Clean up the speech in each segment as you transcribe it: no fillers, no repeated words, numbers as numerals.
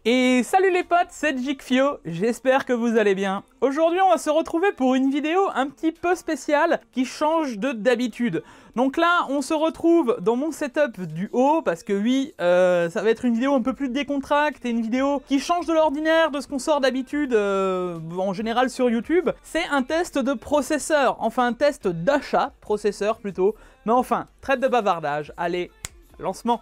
Et salut les potes, c'est Jikfio, j'espère que vous allez bien. Aujourd'hui on va se retrouver pour une vidéo un petit peu spéciale qui change de d'habitude. Donc là on se retrouve dans mon setup du haut parce que oui, ça va être une vidéo un peu plus décontractée, une vidéo qui change de l'ordinaire, de ce qu'on sort d'habitude en général sur YouTube. C'est un test de processeur, enfin un test d'achat processeur plutôt. Mais enfin, traite de bavardage, allez, lancement.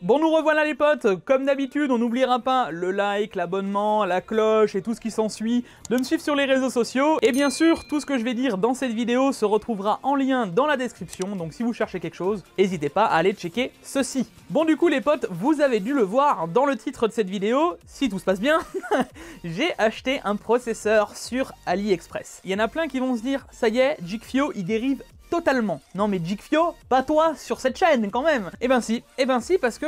Bon, nous revoilà les potes, comme d'habitude, on n'oubliera pas le like, l'abonnement, la cloche et tout ce qui s'ensuit, de me suivre sur les réseaux sociaux. Et bien sûr, tout ce que je vais dire dans cette vidéo se retrouvera en lien dans la description, donc si vous cherchez quelque chose, n'hésitez pas à aller checker ceci. Bon du coup les potes, vous avez dû le voir dans le titre de cette vidéo, si tout se passe bien, j'ai acheté un processeur sur AliExpress. Il y en a plein qui vont se dire, ça y est, Jikfio il dérive totalement. Non mais Jikfio, pas toi sur cette chaîne quand même. Eh ben si parce que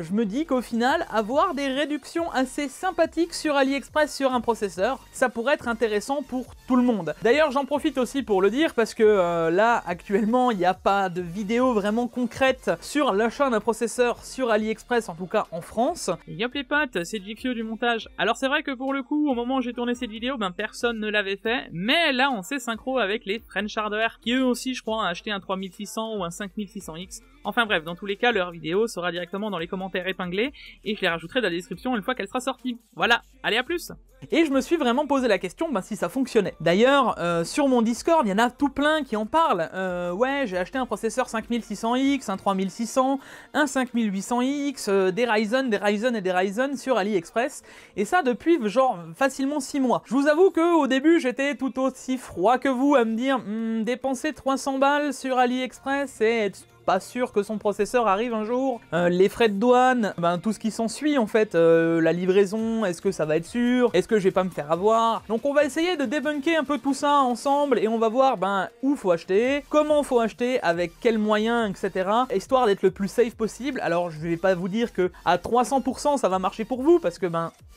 je me dis qu'au final, avoir des réductions assez sympathiques sur AliExpress sur un processeur, ça pourrait être intéressant pour tout le monde. D'ailleurs j'en profite aussi pour le dire parce que là actuellement il n'y a pas de vidéo vraiment concrète sur l'achat d'un processeur sur AliExpress, en tout cas en France. Et yop les potes, c'est Jikfio du montage. Alors c'est vrai que pour le coup, au moment où j'ai tourné cette vidéo, ben personne ne l'avait fait, mais là on s'est synchro avec les French Hardware qui eux aussi je crois ont acheté un 3600 ou un 5600X. Enfin bref, dans tous les cas, leur vidéo sera directement dans les commentaires épinglés et je les rajouterai dans la description une fois qu'elle sera sortie. Voilà, allez à plus. Et je me suis vraiment posé la question si ça fonctionnait. D'ailleurs, sur mon Discord, il y en a tout plein qui en parlent. Ouais, j'ai acheté un processeur 5600X, un 3600, un 5800X, des Ryzen sur AliExpress. Et ça depuis genre facilement 6 mois. Je vous avoue qu'au début, j'étais tout aussi froid que vous à me dire dépenser 300 balles sur AliExpress et être pas sûr que son processeur arrive un jour, les frais de douane, tout ce qui s'ensuit en fait, la livraison, est-ce que ça va être sûr, est-ce que je vais pas me faire avoir. Donc on va essayer de débunker un peu tout ça ensemble et on va voir où faut acheter, comment faut acheter, avec quels moyens, etc. Histoire d'être le plus safe possible. Alors je vais pas vous dire que à 300% ça va marcher pour vous parce que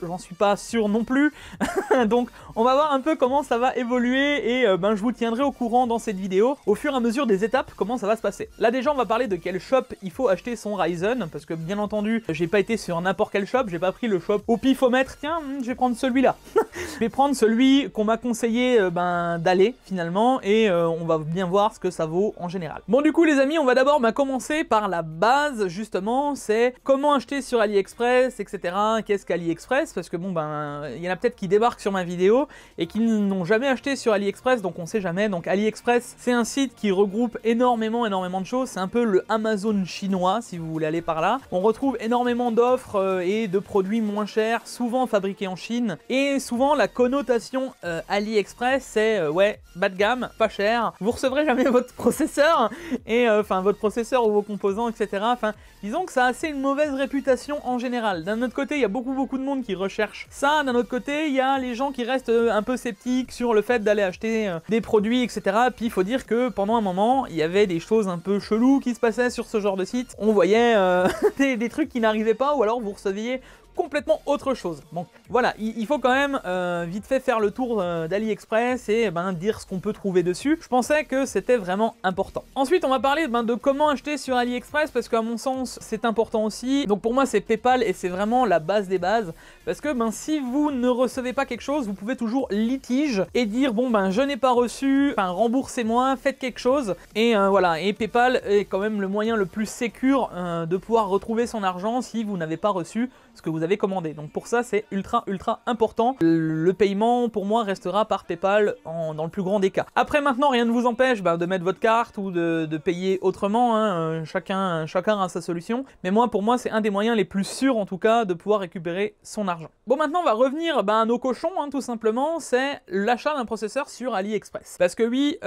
j'en suis pas sûr non plus. Donc on va voir un peu comment ça va évoluer et je vous tiendrai au courant dans cette vidéo au fur et à mesure des étapes comment ça va se passer. Là déjà on va parler de quel shop il faut acheter son Ryzen, parce que bien entendu, j'ai pas été sur n'importe quel shop, j'ai pas pris le shop au pifomètre, tiens, je vais prendre celui-là. Je vais prendre celui qu'on m'a conseillé d'aller finalement, et on va bien voir ce que ça vaut en général. Bon du coup les amis, on va d'abord commencer par la base justement, c'est comment acheter sur AliExpress, etc. Qu'est-ce qu'AliExpress, parce que il y en a peut-être qui débarquent sur ma vidéo et qui n'ont jamais acheté sur AliExpress, donc on sait jamais. Donc AliExpress, c'est un site qui regroupe énormément de choses, c'est un peu le Amazon chinois si vous voulez aller par là. On retrouve énormément d'offres et de produits moins chers, souvent fabriqués en Chine, et souvent la connotation AliExpress c'est ouais, bas de gamme, pas cher, vous recevrez jamais votre processeur, et votre processeur ou vos composants, etc. Disons que ça a assez une mauvaise réputation en général. D'un autre côté, il y a beaucoup de monde qui recherche ça, d'un autre côté, il y a les gens qui restent un peu sceptiques sur le fait d'aller acheter des produits, etc. Puis il faut dire que pendant un moment, il y avait des choses un peu chelou qui se passait sur ce genre de site. On voyait des trucs qui n'arrivaient pas, ou alors vous receviez complètement autre chose. Bon, voilà, il faut quand même vite fait faire le tour d'AliExpress et dire ce qu'on peut trouver dessus. Je pensais que c'était vraiment important. Ensuite, on va parler de comment acheter sur AliExpress, parce qu'à mon sens, c'est important aussi. Donc pour moi, c'est PayPal et c'est vraiment la base des bases, parce que si vous ne recevez pas quelque chose, vous pouvez toujours litige et dire je n'ai pas reçu, remboursez-moi, faites quelque chose. Et voilà, et PayPal est quand même le moyen le plus sécure de pouvoir retrouver son argent si vous n'avez pas reçu ce que vous avez commandé. Donc pour ça c'est ultra important. Le paiement pour moi restera par PayPal dans le plus grand des cas. Après maintenant rien ne vous empêche de mettre votre carte ou de payer autrement, chacun a sa solution, mais pour moi c'est un des moyens les plus sûrs en tout cas de pouvoir récupérer son argent. Bon maintenant on va revenir à nos cochons tout simplement, c'est l'achat d'un processeur sur AliExpress. Parce que oui,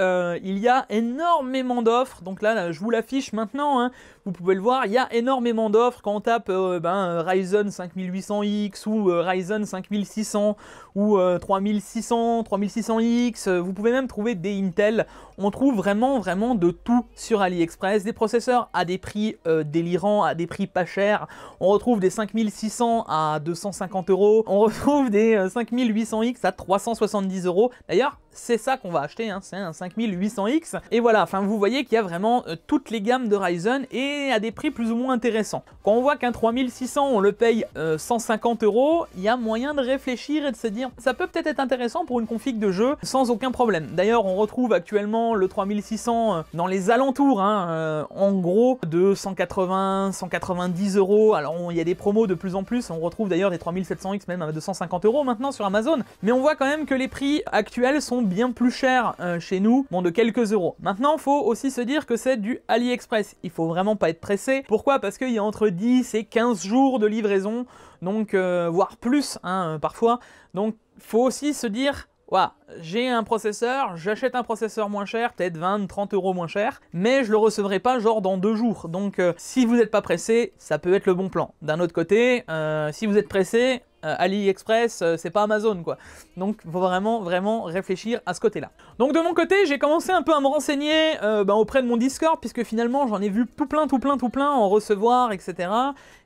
il y a énormément d'offres, donc là je vous l'affiche maintenant, vous pouvez le voir, il y a énormément d'offres quand on tape Ryzen 5800X ou Ryzen 5600 ou 3600, 3600X, vous pouvez même trouver des Intel. On trouve vraiment de tout sur AliExpress, des processeurs à des prix délirants, à des prix pas chers. On retrouve des 5600 à 250 €, on retrouve des 5800X à 370 €. D'ailleurs, c'est ça qu'on va acheter, hein, c'est un 5800X. Et voilà, enfin vous voyez qu'il y a vraiment toutes les gammes de Ryzen et à des prix plus ou moins intéressants. Quand on voit qu'un 3600 on le paye 150 €, il y a moyen de réfléchir et de se dire ça peut peut-être être intéressant pour une config de jeu sans aucun problème. D'ailleurs on retrouve actuellement le 3600 dans les alentours, hein, en gros de 180, 190 €. Alors il y a des promos de plus en plus, on retrouve d'ailleurs des 3700X même à 250 € maintenant sur Amazon, mais on voit quand même que les prix actuels sont bien plus chers chez nous, bon de quelques euros. Maintenant faut aussi se dire que c'est du AliExpress, il faut vraiment pas être pressé. Pourquoi? Parce qu'il y a entre 10 et 15 jours de livraison, donc voire plus hein, parfois, donc faut aussi se dire voilà, j'ai un processeur, j'achète un processeur moins cher, peut-être 20-30 € moins cher, mais je le recevrai pas genre dans 2 jours. Donc si vous n'êtes pas pressé, ça peut être le bon plan. D'un autre côté, si vous êtes pressé, AliExpress, c'est pas Amazon quoi. Donc faut vraiment réfléchir à ce côté-là. Donc de mon côté, j'ai commencé un peu à me renseigner auprès de mon Discord, puisque finalement j'en ai vu tout plein en recevoir, etc.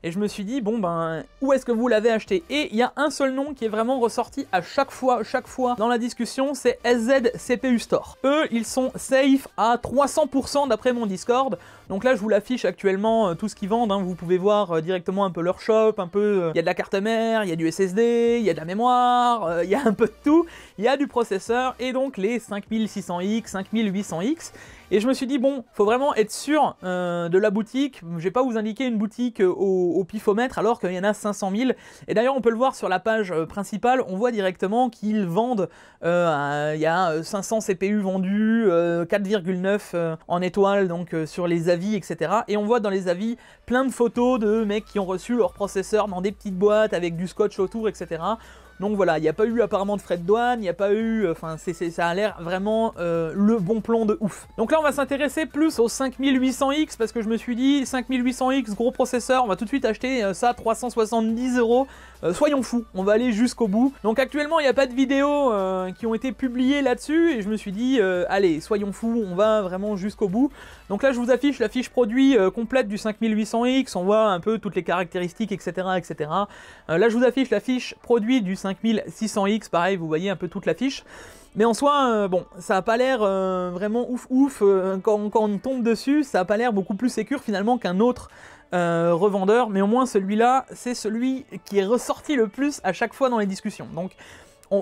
Et je me suis dit, bon ben, où est-ce que vous l'avez acheté? Et il y a un seul nom qui est vraiment ressorti à chaque fois dans la discussion, c'est SZ CPU Store. Eux, ils sont safe à 300% d'après mon Discord. Donc là, je vous l'affiche actuellement, tout ce qu'ils vendent, hein. Vous pouvez voir directement un peu leur shop, un peu, il y a de la carte mère, il y a du SSD, il y a de la mémoire, il y a un peu de tout, il y a du processeur, et donc les 5600X, 5800X. Et je me suis dit, bon, faut vraiment être sûr de la boutique. Je vais pas vous indiquer une boutique au pifomètre alors qu'il y en a 500 000. Et d'ailleurs, on peut le voir sur la page principale, on voit directement qu'ils vendent, il y a 500 CPU vendus, 4,9 en étoiles, donc sur les avis, etc. Et on voit dans les avis plein de photos de mecs qui ont reçu leur processeur dans des petites boîtes avec du scotch autour, etc. Donc voilà, il n'y a pas eu apparemment de frais de douane, il n'y a pas eu... Enfin, ça a l'air vraiment le bon plan de ouf. Donc là, on va s'intéresser plus au 5800X, parce que je me suis dit, 5800X, gros processeur, on va tout de suite acheter ça 370 €. Soyons fous, on va aller jusqu'au bout. Donc actuellement, il n'y a pas de vidéos qui ont été publiées là-dessus, et je me suis dit, allez, soyons fous, on va vraiment jusqu'au bout. Donc là, je vous affiche la fiche produit complète du 5800X, on voit un peu toutes les caractéristiques, etc. etc. Là, je vous affiche la fiche produit du 5600X, pareil, vous voyez un peu toute la fiche. Mais en soi, bon, ça n'a pas l'air vraiment ouf, quand on tombe dessus, ça n'a pas l'air beaucoup plus sécure finalement qu'un autre revendeur, mais au moins celui-là, c'est celui qui est ressorti le plus à chaque fois dans les discussions. Donc,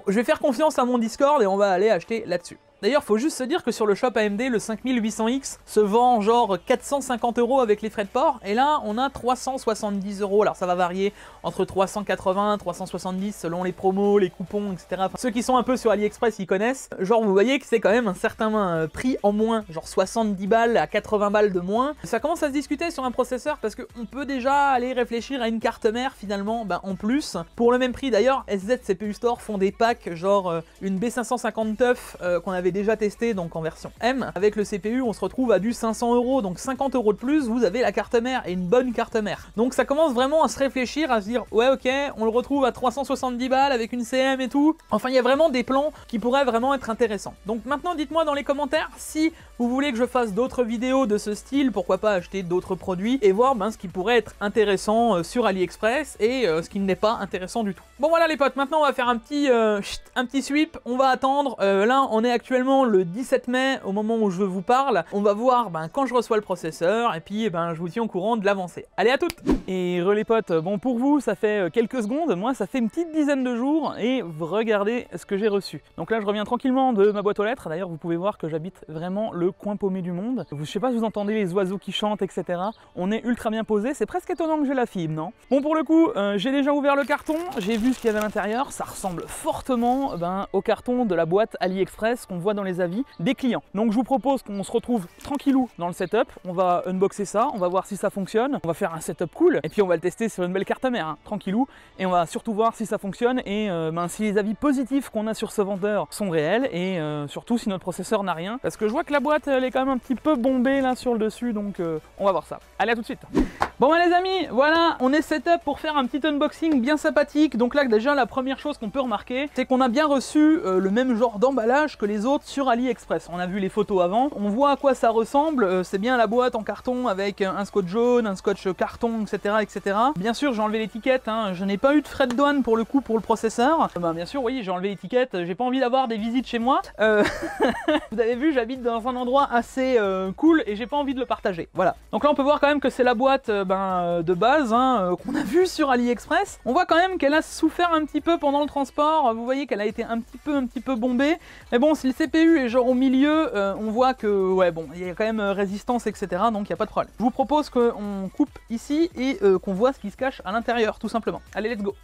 je vais faire confiance à mon Discord et on va aller acheter là-dessus. D'ailleurs, faut juste se dire que sur le shop AMD, le 5800X se vend genre 450 € avec les frais de port, et là, on a 370 €. Alors ça va varier entre 380 et 370 selon les promos, les coupons, etc. Enfin, ceux qui sont un peu sur AliExpress, ils connaissent. Genre, vous voyez que c'est quand même un certain prix en moins, genre 70 balles à 80 balles de moins. Ça commence à se discuter sur un processeur parce qu'on peut déjà aller réfléchir à une carte mère finalement, en plus. Pour le même prix d'ailleurs, SZ CPU Store font des packs, genre une B550 TUF qu'on avait déjà testé donc en version M. Avec le CPU, on se retrouve à du 500 €, donc 50 € de plus, vous avez la carte mère et une bonne carte mère. Donc ça commence vraiment à se réfléchir, à se dire ouais ok, on le retrouve à 370 balles avec une CM et tout. Enfin, il y a vraiment des plans qui pourraient vraiment être intéressants. Donc maintenant, dites-moi dans les commentaires si vous voulez que je fasse d'autres vidéos de ce style, pourquoi pas acheter d'autres produits et voir ce qui pourrait être intéressant sur AliExpress et ce qui n'est pas intéressant du tout. Bon voilà les potes, maintenant on va faire un petit sweep, on va attendre, là on est actuellement le 17 mai au moment où je vous parle, on va voir quand je reçois le processeur et puis je vous tiens au courant de l'avancée. Allez, à toutes! Et les potes, bon pour vous ça fait quelques secondes, moi ça fait une petite dizaine de jours et regardez ce que j'ai reçu. Donc là je reviens tranquillement de ma boîte aux lettres, d'ailleurs vous pouvez voir que j'habite vraiment le coin paumé du monde. Je sais pas si vous entendez les oiseaux qui chantent, etc. On est ultra bien posé, c'est presque étonnant que j'ai la fibre, non? Bon pour le coup, j'ai déjà ouvert le carton, j'ai vu ce qu'il y avait à l'intérieur, ça ressemble fortement au carton de la boîte AliExpress qu'on voit dans les avis des clients. Donc je vous propose qu'on se retrouve tranquillou dans le setup, on va unboxer ça, on va voir si ça fonctionne, on va faire un setup cool, et puis on va le tester sur une belle carte mère, tranquillou, et on va surtout voir si ça fonctionne et si les avis positifs qu'on a sur ce vendeur sont réels, et surtout si notre processeur n'a rien, parce que je vois que la boîte elle est quand même un petit peu bombée là sur le dessus, donc on va voir ça. Allez, à tout de suite. Bon bah les amis, voilà, on est setup pour faire un petit unboxing bien sympathique. Donc là déjà la première chose qu'on peut remarquer, c'est qu'on a bien reçu le même genre d'emballage que les autres sur AliExpress. On a vu les photos avant, on voit à quoi ça ressemble, c'est bien la boîte en carton avec un scotch jaune, un scotch carton, etc. etc. Bien sûr j'ai enlevé l'étiquette, hein. Je n'ai pas eu de frais de douane pour le coup pour le processeur. Bah, bien sûr oui, j'ai enlevé l'étiquette, j'ai pas envie d'avoir des visites chez moi. Vous avez vu, j'habite dans un endroit assez cool et j'ai pas envie de le partager. Voilà. Donc là on peut voir quand même que c'est la boîte de base hein, qu'on a vu sur AliExpress. On voit quand même qu'elle a souffert un petit peu pendant le transport. Vous voyez qu'elle a été un petit peu bombée. Mais bon, si le CPU est genre au milieu, on voit que ouais bon, il y a quand même résistance, etc. Donc il n'y a pas de problème. Je vous propose qu'on coupe ici et qu'on voit ce qui se cache à l'intérieur, tout simplement. Allez, let's go.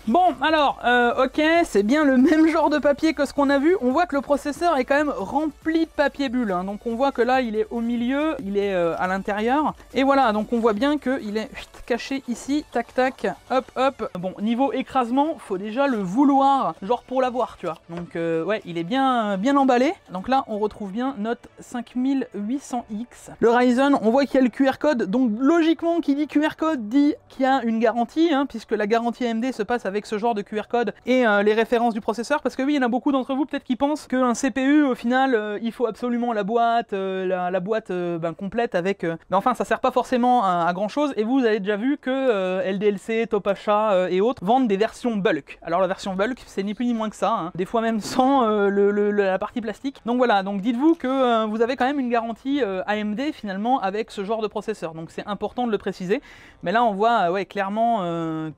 Bon, alors, ok, c'est bien le même genre de papier que ce qu'on a vu. On voit que le processeur est quand même rempli de papier bulle. Hein. Donc on voit que là, il est au milieu, il est à l'intérieur. Et voilà, donc on voit bien qu'il est caché ici, tac tac, hop hop. Bon, niveau écrasement, faut déjà le vouloir, genre pour l'avoir, tu vois. Donc ouais, il est bien emballé. Donc là, on retrouve bien notre 5800X. Le Ryzen, on voit qu'il y a le QR code. Donc logiquement, qui dit QR code dit qu'il y a une garantie, hein, puisque la garantie AMD se passe avec ce genre de QR code et les références du processeur, parce que oui, il y en a beaucoup d'entre vous peut-être qui pensent qu'un CPU au final il faut absolument la boîte, la boîte complète avec mais enfin ça sert pas forcément à grand chose, et vous avez déjà vu que LDLC, Topacha et autres vendent des versions bulk. Alors la version bulk c'est ni plus ni moins que ça, hein. Des fois même sans la partie plastique. Donc voilà, donc dites-vous que vous avez quand même une garantie AMD finalement avec ce genre de processeur, donc c'est important de le préciser. Mais là on voit ouais clairement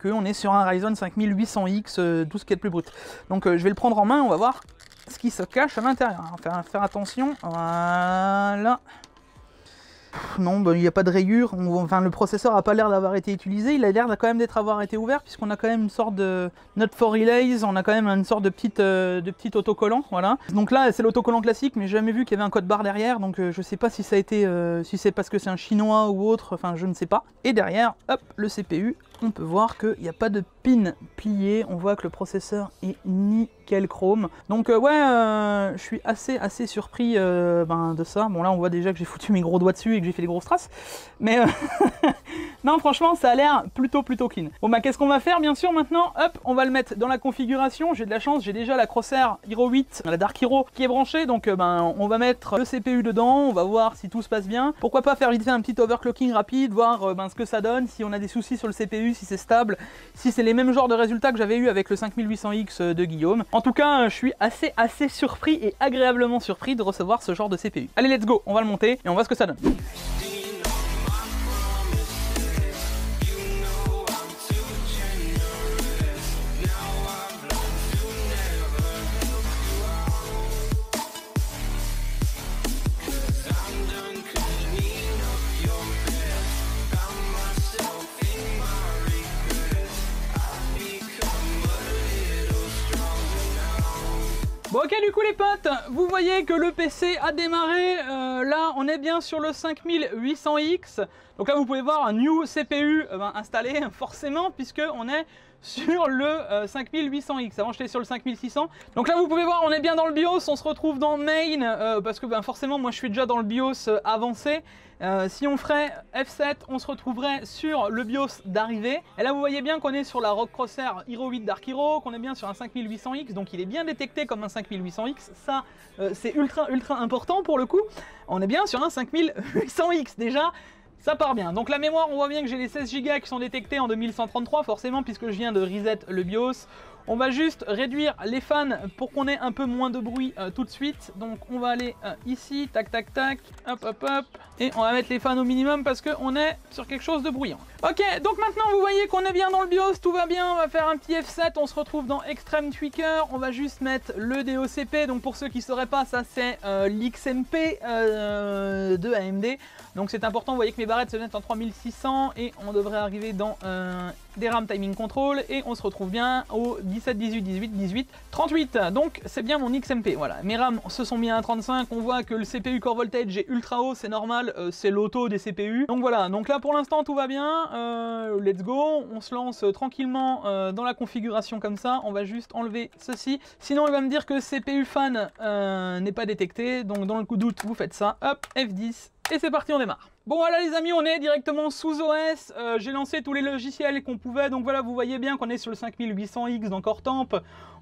qu'on est sur un Ryzen 5800X, tout ce qui est le plus brut. Donc je vais le prendre en main, on va voir ce qui se cache à l'intérieur. Faire attention, voilà. Non, il n'y a pas de rayure, enfin le processeur n'a pas l'air d'avoir été utilisé, il a l'air quand même avoir été ouvert, puisqu'on a quand même une sorte de Not for Relays, on a quand même une sorte de petit autocollant, voilà. Donc là c'est l'autocollant classique, mais j'ai jamais vu qu'il y avait un code barre derrière, donc je sais pas si ça a été, si c'est parce que c'est un chinois ou autre, enfin je ne sais pas. Et derrière, hop, le CPU, on peut voir qu'il n'y a pas de pin plié, on voit que le processeur est nickel chrome. Donc ouais, je suis assez surpris de ça. Bon là on voit déjà que j'ai foutu mes gros doigts dessus et que j'ai fait des grosses traces, mais non franchement ça a l'air plutôt clean. Bon bah qu'est-ce qu'on va faire bien sûr maintenant? Hop, on va le mettre dans la configuration. J'ai de la chance, j'ai déjà la Crosshair Hero 8, la Dark Hero qui est branchée, donc on va mettre le CPU dedans, on va voir si tout se passe bien. Pourquoi pas faire vite fait un petit overclocking rapide, voir ce que ça donne, si on a des soucis sur le CPU, si c'est stable, si c'est les mêmes genres de résultats que j'avais eu avec le 5800X de Guillaume. En tout cas, je suis assez surpris et agréablement surpris de recevoir ce genre de CPU. Allez, let's go, on va le monter et on voit ce que ça donne. Bon ok, du coup les potes, vous voyez que le PC a démarré, là on est bien sur le 5800X, donc là vous pouvez voir un new CPU installé forcément puisque on est sur le 5800X, avant j'étais sur le 5600, donc là vous pouvez voir on est bien dans le BIOS, on se retrouve dans Main, parce que forcément moi je suis déjà dans le BIOS avancé. Si on ferait F7, on se retrouverait sur le BIOS d'arrivée. Et là, vous voyez bien qu'on est sur la ROG Crosshair Hero 8 Dark Hero, qu'on est bien sur un 5800X, donc il est bien détecté comme un 5800X. Ça, c'est ultra important pour le coup. On est bien sur un 5800X déjà. Ça part bien. Donc la mémoire, on voit bien que j'ai les 16 Go qui sont détectés en 2133, forcément, puisque je viens de reset le BIOS. On va juste réduire les fans pour qu'on ait un peu moins de bruit tout de suite. Donc on va aller ici, tac tac tac, hop hop hop, et on va mettre les fans au minimum parce qu'on est sur quelque chose de bruyant. Ok, donc maintenant vous voyez qu'on est bien dans le BIOS, tout va bien, on va faire un petit F7, on se retrouve dans Extreme Tweaker, on va juste mettre le DOCP, donc pour ceux qui ne sauraient pas, ça c'est l'XMP de AMD, donc c'est important, vous voyez que mes barrettes se mettent en 3600 et on devrait arriver dans des RAM Timing Control et on se retrouve bien au 17, 18, 18, 18, 38, donc c'est bien mon XMP, voilà. Mes RAM se sont mis à 1,35, on voit que le CPU Core Voltage est ultra haut, c'est normal, c'est l'auto des CPU, donc voilà, donc là pour l'instant tout va bien, let's go, on se lance tranquillement dans la configuration comme ça, on va juste enlever ceci, sinon il va me dire que CPU fan n'est pas détecté, donc dans le coup de doute vous faites ça, hop, F10, et c'est parti, on démarre. Bon voilà les amis, on est directement sous OS, j'ai lancé tous les logiciels qu'on pouvait, donc voilà, vous voyez bien qu'on est sur le 5800X dans CoreTemp.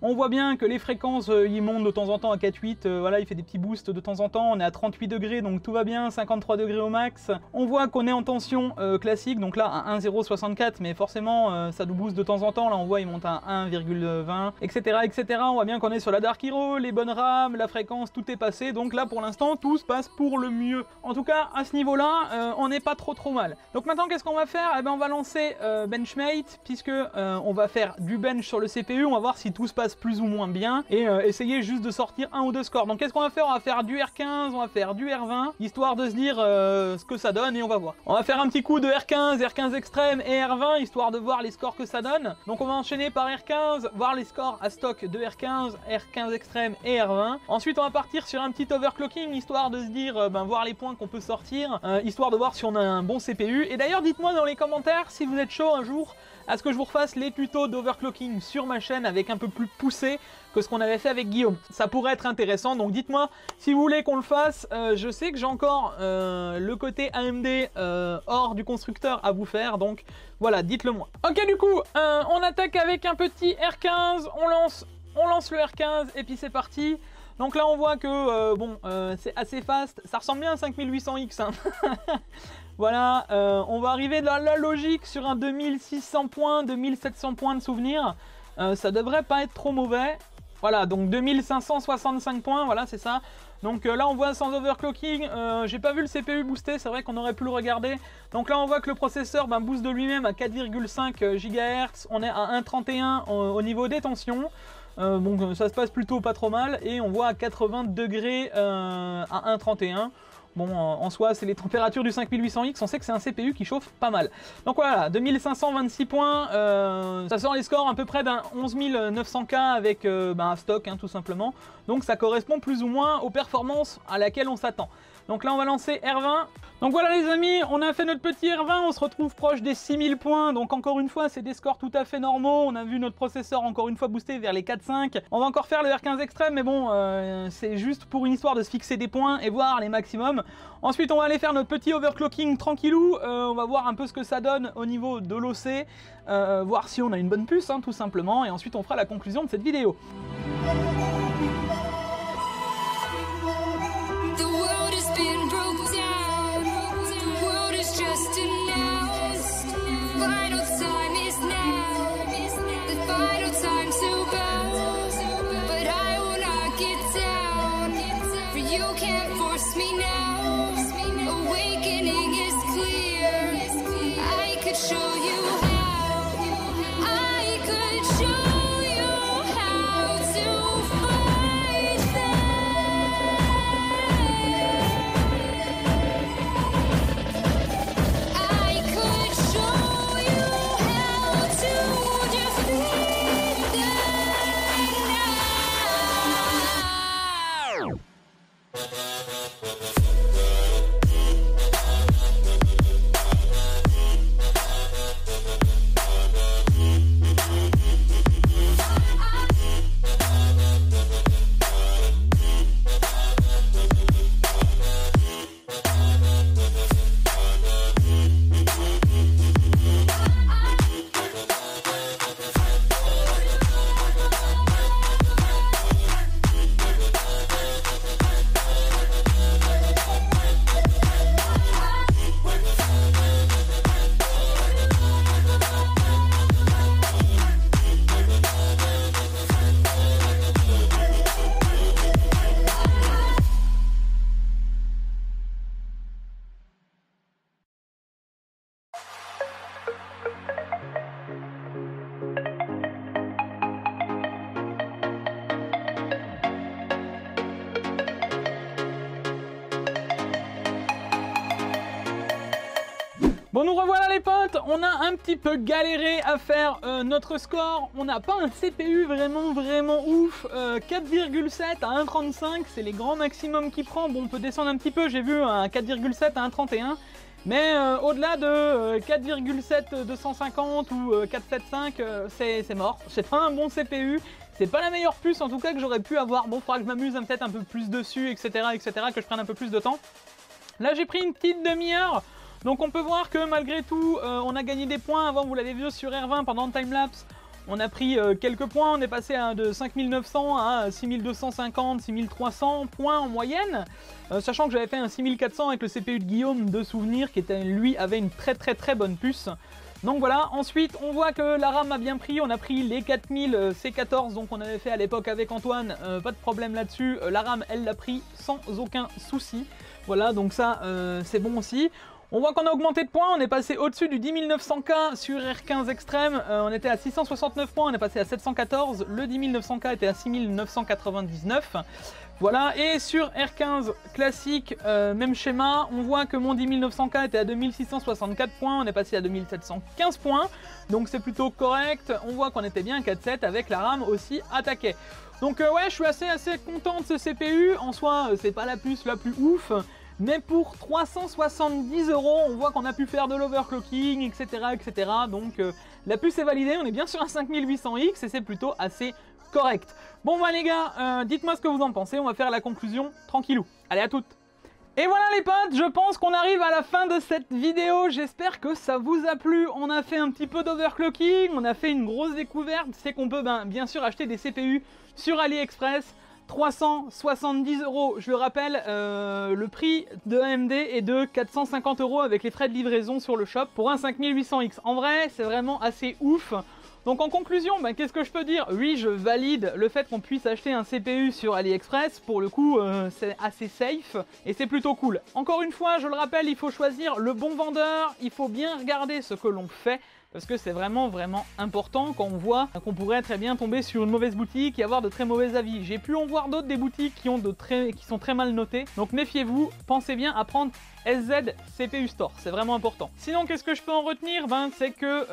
On voit bien que les fréquences, ils montent de temps en temps à 4.8, voilà, il fait des petits boosts de temps en temps, on est à 38 degrés, donc tout va bien, 53 degrés au max. On voit qu'on est en tension classique, donc là à 1,064, mais forcément ça nous booste de temps en temps, là on voit il monte à 1,20, etc., etc. On voit bien qu'on est sur la Dark Hero, les bonnes RAM, la fréquence, tout est passé, donc là pour l'instant tout se passe pour le mieux. En tout cas, à ce niveau-là, on n'est pas trop mal. Donc maintenant qu'est-ce qu'on va faire? Eh ben on va lancer Benchmate, puisque on va faire du bench sur le CPU, on va voir si tout se passe plus ou moins bien, et essayer juste de sortir un ou deux scores. Donc qu'est-ce qu'on va faire? On va faire du R15, on va faire du R20, histoire de se dire ce que ça donne, et on va voir. On va faire un petit coup de R15, R15 extrême et R20, histoire de voir les scores que ça donne. Donc on va enchaîner par R15, voir les scores à stock de R15, R15 extrême et R20. Ensuite on va partir sur un petit overclocking, histoire de se dire, voir les points qu'on peut sortir, histoire de voir si on a un bon CPU. Et d'ailleurs dites-moi dans les commentaires si vous êtes chaud un jour à ce que je vous refasse les tutos d'overclocking sur ma chaîne avec un peu plus poussé que ce qu'on avait fait avec Guillaume. Ça pourrait être intéressant, donc dites-moi si vous voulez qu'on le fasse. Je sais que j'ai encore le côté AMD hors du constructeur à vous faire, donc voilà, dites-le moi. Ok, du coup, on attaque avec un petit R15, on lance le R15 et puis c'est parti. Donc là on voit que c'est assez fast, ça ressemble bien à un 5800X hein. Voilà, on va arriver dans la logique sur un 2600 points, 2700 points de souvenirs, ça devrait pas être trop mauvais. Voilà, donc 2565 points, voilà c'est ça. Donc là on voit sans overclocking, j'ai pas vu le CPU booster, c'est vrai qu'on aurait pu le regarder. Donc là on voit que le processeur booste de lui-même à 4,5 GHz, on est à 1,31 au niveau des tensions. Donc ça se passe plutôt pas trop mal, et on voit à 80 degrés à 1,31. Bon, en soi, c'est les températures du 5800X, on sait que c'est un CPU qui chauffe pas mal. Donc voilà, 2526 points, ça sort les scores à peu près d'un 11 900K avec un stock, hein, tout simplement. Donc ça correspond plus ou moins aux performances à laquelle on s'attend. Donc là, on va lancer R20. Donc voilà les amis, on a fait notre petit R20, on se retrouve proche des 6000 points. Donc encore une fois, c'est des scores tout à fait normaux. On a vu notre processeur encore une fois boosté vers les 4-5. On va encore faire le R15 extrême, mais bon, c'est juste pour une histoire de se fixer des points et voir les maximums. Ensuite, on va aller faire notre petit overclocking tranquillou. On va voir un peu ce que ça donne au niveau de l'OC, voir si on a une bonne puce, hein, tout simplement. Et ensuite, on fera la conclusion de cette vidéo. Bon, nous revoilà les potes, on a un petit peu galéré à faire notre score. On n'a pas un CPU vraiment ouf. 4,7 à 1,35, c'est les grands maximums qu'il prend. Bon, on peut descendre un petit peu, j'ai vu un 4,7 à 1,31. Mais au-delà de 4,7 250 ou 475, c'est mort. C'est pas un bon CPU. C'est pas la meilleure puce en tout cas que j'aurais pu avoir. Bon, faudra que je m'amuse peut-être un peu plus dessus, etc., etc., que je prenne un peu plus de temps. Là j'ai pris une petite demi-heure, donc on peut voir que malgré tout, on a gagné des points. Avant vous l'avez vu sur R20 pendant le timelapse, on a pris quelques points, on est passé de 5900 à 6250, 6300 points en moyenne, sachant que j'avais fait un 6400 avec le CPU de Guillaume de souvenir qui était, lui avait une très bonne puce. Donc voilà, ensuite on voit que la RAM a bien pris, on a pris les 4000 C14 donc on avait fait à l'époque avec Antoine, pas de problème là-dessus, la RAM elle l'a pris sans aucun souci. Voilà, donc ça c'est bon aussi. On voit qu'on a augmenté de points, on est passé au-dessus du 10900K sur R15 Extreme, on était à 669 points, on est passé à 714, le 10900K était à 6999. Voilà, et sur R15 classique, même schéma, on voit que mon 10900K était à 2664 points, on est passé à 2715 points, donc c'est plutôt correct. On voit qu'on était bien à 4.7 avec la RAM aussi attaquée. Donc ouais, je suis assez content de ce CPU, en soi c'est pas la puce la plus ouf, mais pour 370 €, on voit qu'on a pu faire de l'overclocking, etc. Donc la puce est validée, on est bien sur un 5800X et c'est plutôt assez correct. Bon bah les gars, dites-moi ce que vous en pensez, on va faire la conclusion tranquillou. Allez, à toutes. Et voilà les potes, je pense qu'on arrive à la fin de cette vidéo, j'espère que ça vous a plu. On a fait un petit peu d'overclocking, on a fait une grosse découverte, c'est qu'on peut bien sûr acheter des CPU sur AliExpress. 370 €, je le rappelle, le prix de AMD est de 450 € avec les frais de livraison sur le shop pour un 5800X. En vrai, c'est vraiment assez ouf. Donc en conclusion, qu'est-ce que je peux dire? Oui, je valide le fait qu'on puisse acheter un CPU sur AliExpress. Pour le coup, c'est assez safe et c'est plutôt cool. Encore une fois, je le rappelle, il faut choisir le bon vendeur. Il faut bien regarder ce que l'on fait. Parce que c'est vraiment important quand on voit qu'on pourrait très bien tomber sur une mauvaise boutique et avoir de très mauvais avis. J'ai pu en voir d'autres des boutiques qui sont très mal notées. Donc méfiez-vous, pensez bien à prendre SZ CPU Store, c'est vraiment important. Sinon, qu'est-ce que je peux en retenir? C'est que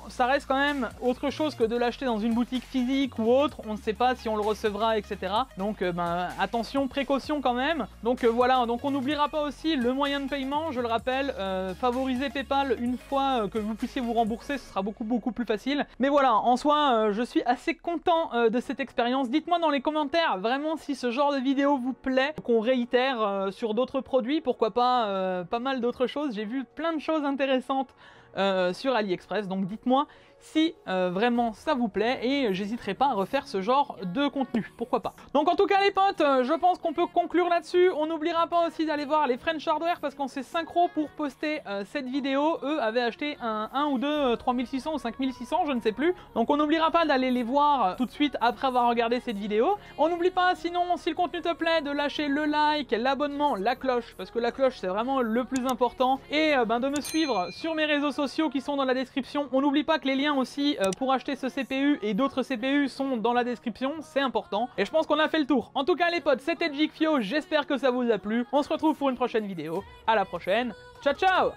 ça reste quand même autre chose que de l'acheter dans une boutique physique ou autre. On ne sait pas si on le recevra, etc. Donc attention, précaution quand même. Donc voilà, donc on n'oubliera pas aussi le moyen de paiement, je le rappelle, favoriser PayPal une fois que vous puissiez vous rembourser, ce sera beaucoup plus facile. Mais voilà, en soi, je suis assez content de cette expérience. Dites-moi dans les commentaires vraiment si ce genre de vidéo vous plaît, qu'on réitère sur d'autres produits, pourquoi pas mal d'autres choses. J'ai vu plein de choses intéressantes sur AliExpress, donc dites-moi si vraiment ça vous plaît et j'hésiterai pas à refaire ce genre de contenu, pourquoi pas. Donc en tout cas les potes, je pense qu'on peut conclure là-dessus. On n'oubliera pas aussi d'aller voir les French Hardware parce qu'on s'est synchro pour poster cette vidéo. Eux avaient acheté un ou deux 3600 ou 5600, je ne sais plus. Donc on n'oubliera pas d'aller les voir tout de suite après avoir regardé cette vidéo. On n'oublie pas sinon, si le contenu te plaît, de lâcher le like, l'abonnement, la cloche, parce que la cloche c'est vraiment le plus important, et de me suivre sur mes réseaux sociaux qui sont dans la description. On n'oublie pas que les liens aussi pour acheter ce CPU et d'autres CPU sont dans la description, c'est important. Et je pense qu'on a fait le tour. En tout cas les potes, c'était Geekfio, j'espère que ça vous a plu. On se retrouve pour une prochaine vidéo. À la prochaine. Ciao ciao.